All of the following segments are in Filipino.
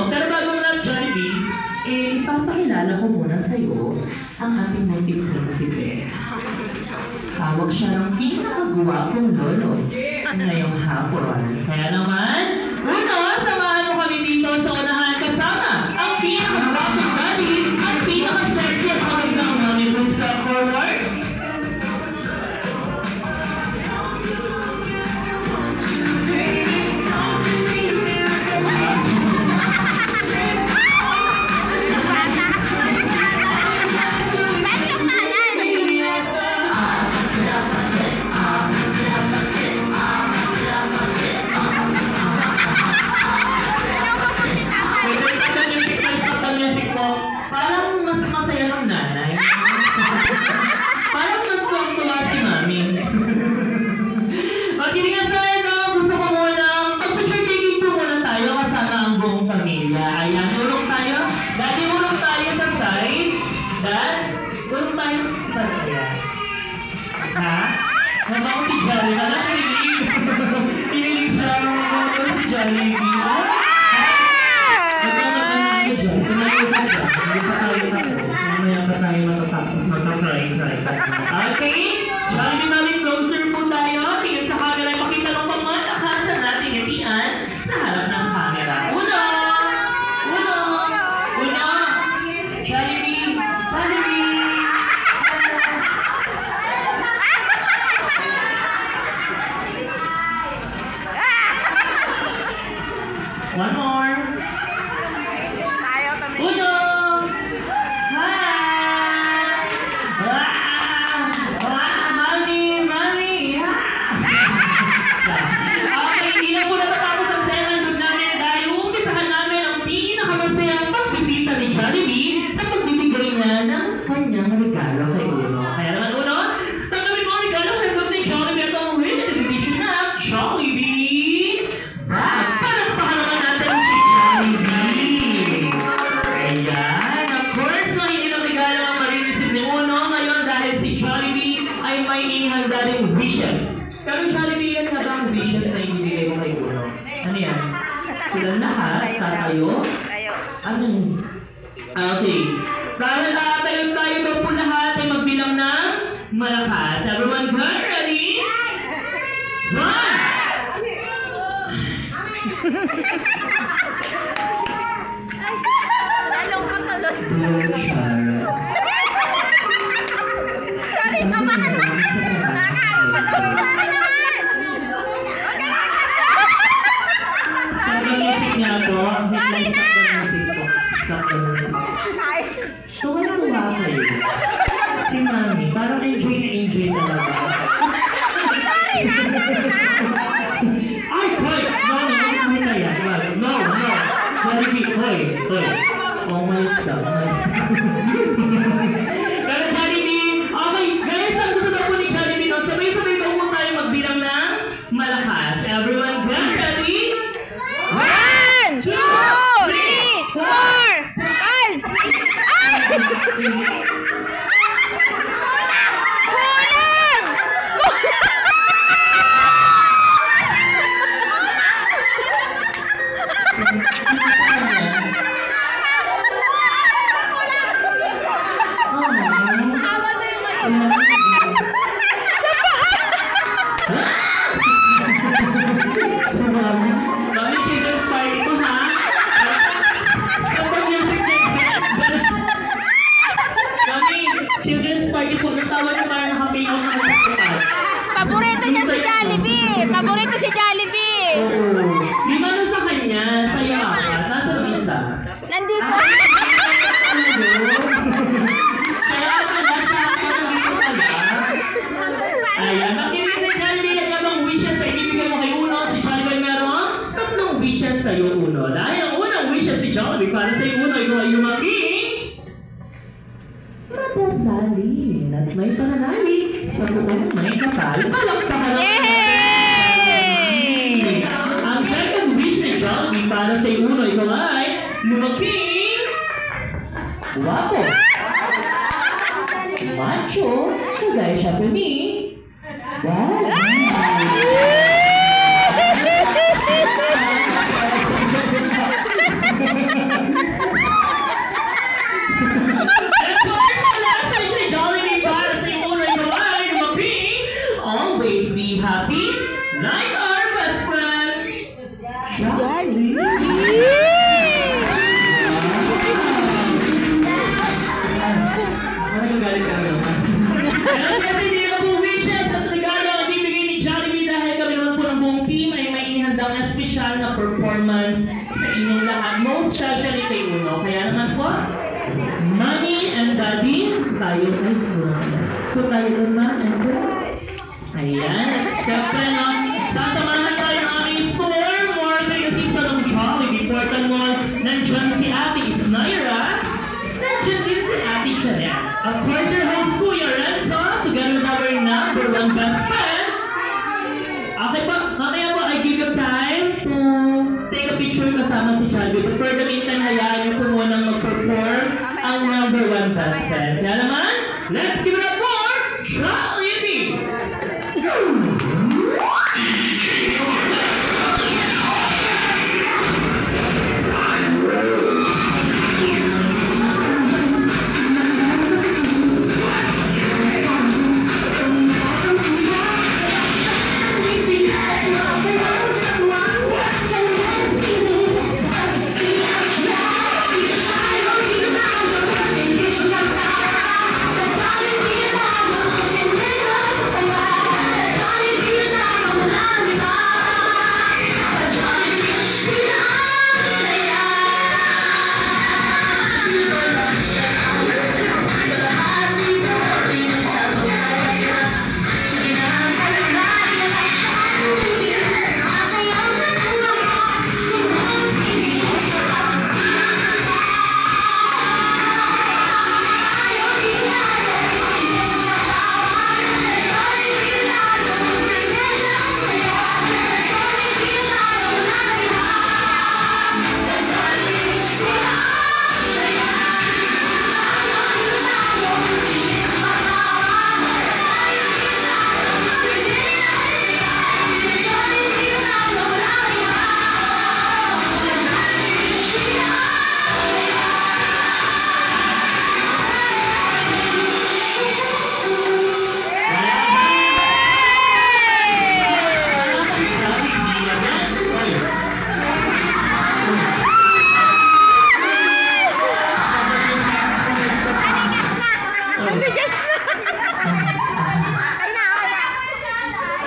Pero bago mo lang, Jollibee, ipapakilala ko muna sa'yo ang ating munting prinsipe. Tawag siya ng pinakagwapong lolo ngayong hapon. Kaya naman, samahan mo kami dito sa unahan kasama ang pinakagwapong daddy, ang pinaka-sexy at magandang namin kung sa forward. Parang mas masaya ng nanay. Parang mas tuwa si mami. Magkilingan tayo, no? Gusto ko muna, pag-picture taking po muna tayo kasama ang buong pamilya. Ayan, urong tayo. Dati urong tayo sa side. Dad, urong tayo sa side. Ha? Nabako si Jollibee. Alam ko, pinilig siya si Jollibee. Okay, Jollibee namin closer po tayo. Tingin sa camera, pakita lang pamalakas sa nating ngitian sa harap ng camera. Uno! Jollibee! One more! Uno! Pero Jollibee, yan na ba ang wishes na ibibigay mo kay Uno? Ano yan? Silang lahat? Tayo? Ano? Okay. Dahil tayo daw po lahat ay magbilang ng malakas. Everyone good? Ready? One! Lalong katulog. Sorry, kamahal na. Sorry na! Tuwa-tuwa kayo. Si Mami, parang enjoy talaga. Sorry na! Ay, hoy! No! Jollibee, hoy! Umayos ka. Pero Jollibee, okay, guys, ang gusto daw po ni Jollibee, no? Sabay-sabay daw po tayo magbilang ng malakas. Everyone, get ready? 1, 2, 3, 4, 5, 6. Paborito si Jollibee! Di ba na sa kanya? Saya ka? Nasa visa? Nandito! Kaya ka na siya pagpasalin at may pananalig sa buong may kapal. Palakpakan ang Yay! ang second wish ni Jollibee para sa uno, ito ay lumaking guwapo. Macho, kagaya siya po ni always be happy like our best friend. Kasi hindi na po wishes at regalo ang bibigay ni Jollibee dahil kami naman po ng buong team ay may inihandang na special na performance sa inyong lahat. Most especially kay Uno. Kaya naman po, Mommy and Daddy, tayo ay so tayo naman and ayan. Siyempre no, sasamahan tayo ng aming store. More kasi sa ng Jollibee. Portal Mall, nandiyan si Ate Isnaira. Nandiyan din si Ate Chanel. Of course, your host, Kuya Renzo, together with our number one best friend. Okay po, mamaya po, I give you time to take a picture kasama si Jollibee. But for the meantime, hayaan niyo po munang mag-perform ang number one best friend. Kaya naman, let's give it up for Jollibee!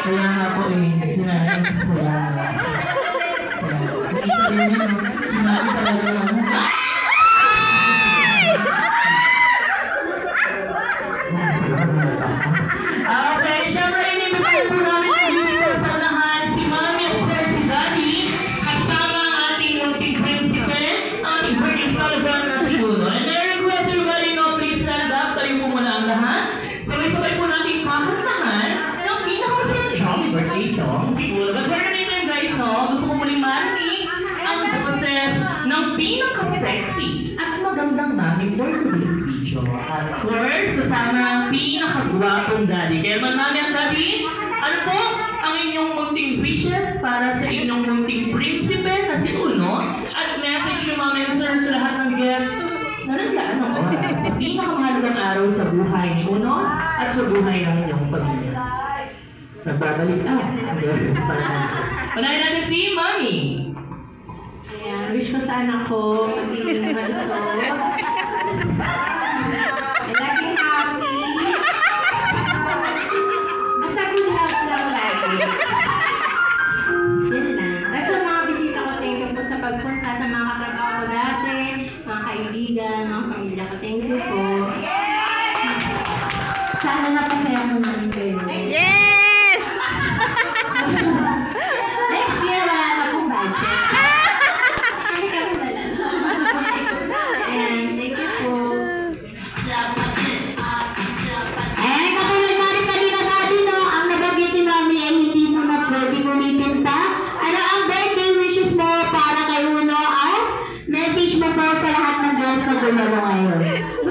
Kaya nga po eh, sinabi ko lang. Sinabi talaga lang. Okay, syempre inibigay po namin dito sa unahan si Mommy at si Daddy kasama ang ating munting prinsipe, ang ating birthday celebrant na si Uno. And I request everybody no, please stand up. Tayo po muna ang lahat. Sabay-sabay po natin kakantahan ng pinakamasayang jolly birthday song. Siguro, but for the meantime guys, no, gusto ko muling marinig ang process ng pinaka-sexy at magandang mami for today's video. At first, kasama ang pinakagwapong daddy. Kaya man mami at daddy, ano po ang inyong munting wishes para sa inyong munting prinsipe na si Uno? At message yung mami and sir sa lahat ng guests na naglaan ng oras sa pinakamahalagang araw sa buhay ni Uno at sa buhay ng inyong pamilya. Nagbabalik Panahin natin si Mami. Ayan, wish ko sana ko maging malusog. Laging happy. Basta good health lang lagi. Yun lang. At sa mga bisita ko, thank you po sa pagpunta sa mga katrabaho ko dati, mga kaibigan, mga pamilya ko, thank you po. Sana napasaya ko namin kayo. Yes! Next year, wala na akong budget. Kami na lang. Ayan, thank you po.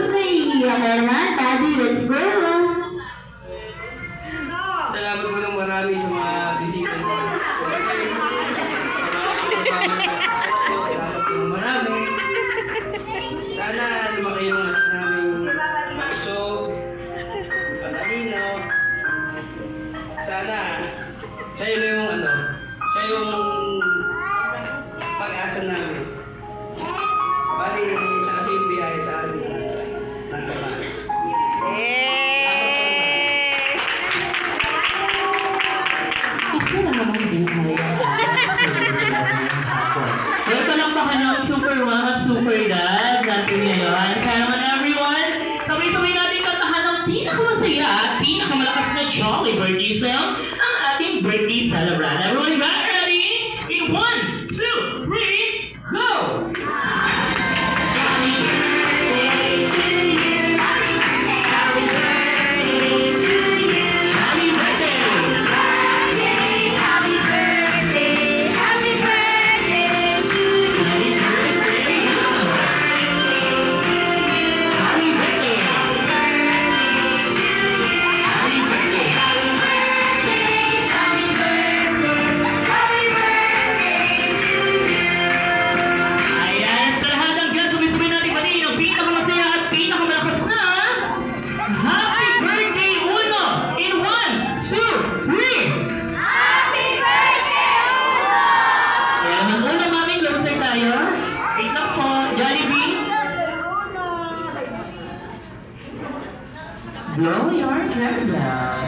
naiiyak ka na, Daddy, let's go! Salamat po ng marami sa mga bisita niyo. Salamat po ng marami. Sana lumaki yung anak namin puso, patalino. Sana siya yung siya yung pag-asa namin. Bali, siya kasi yung biyahe sa amin ng trabaho. Gusto na naman din kaya. Kaya palakpakan ng super mom at super dad natin ngayon. Kaya naman everyone, sabay-sabay natin kantahan ng pinakamasaya at pinakamalakas na jolly birthday song ang ating birthday celebrant. Everyone got ready? In 1, 2, 3, go! Happy birthday to you. Happy birthday to you. Happy birthday. Happy birthday, happy birthday to you. Happy birthday. Happy birthday. Ayan, sa lahat ng guests, sabay-sabay natin batiin ang pinakamasaya at pinakamalakas na Happy Birthday Uno! In 1, 2, 3! Happy birthday, Uno! Kaya ng una, mami, closer tayo. Wait lang po, Jollibee. Blow your candle.